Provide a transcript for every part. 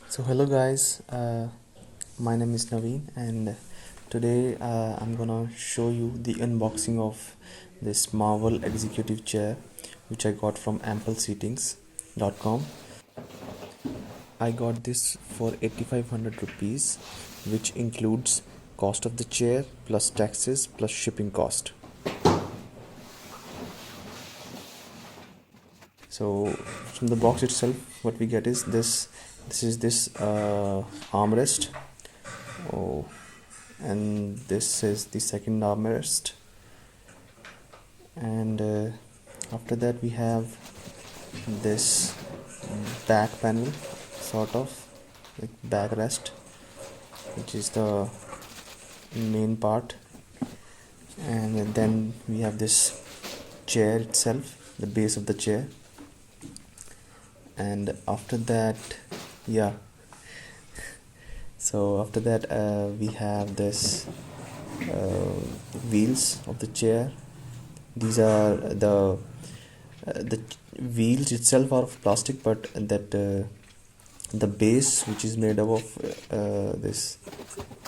So hello guys, my name is Naveen and today I'm gonna show you the unboxing of this Marvel executive chair which I got from ampleseatings.com. I got this for 8500 rupees, which includes cost of the chair plus taxes plus shipping cost. So from the box itself what we get is this armrest. Oh, and this is the second armrest, and after that we have this back panel, sort of like backrest, which is the main part, and then we have this chair itself, the base of the chair, and after that, yeah, so after that we have this wheels of the chair. These are the wheels itself are of plastic, but that the base, which is made up of this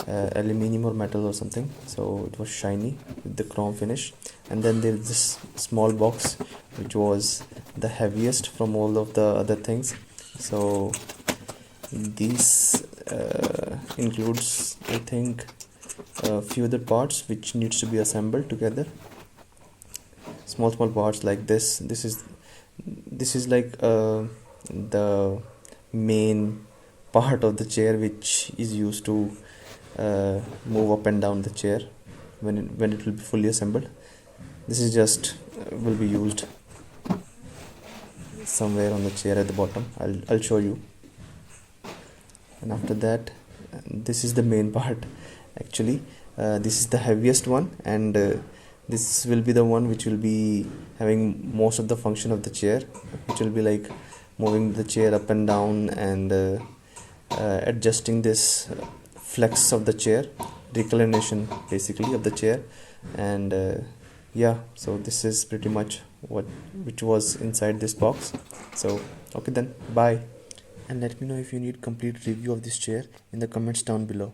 aluminium or metal or something, so it was shiny with the chrome finish. And then there's this small box which was the heaviest from all of the other things. So these includes, I think, a few other parts which needs to be assembled together. Small parts like this is like the main part of the chair, which is used to move up and down the chair when it will be fully assembled. This is just will be used somewhere on the chair at the bottom. I'll show you. And after that, this is the main part actually. This is the heaviest one, and this will be the one which will be having most of the function of the chair, which will be like moving the chair up and down and adjusting this flex of the chair, reclination basically of the chair. And yeah, so this is pretty much which was inside this box. So okay then, bye, and let me know if you need complete review of this chair in the comments down below.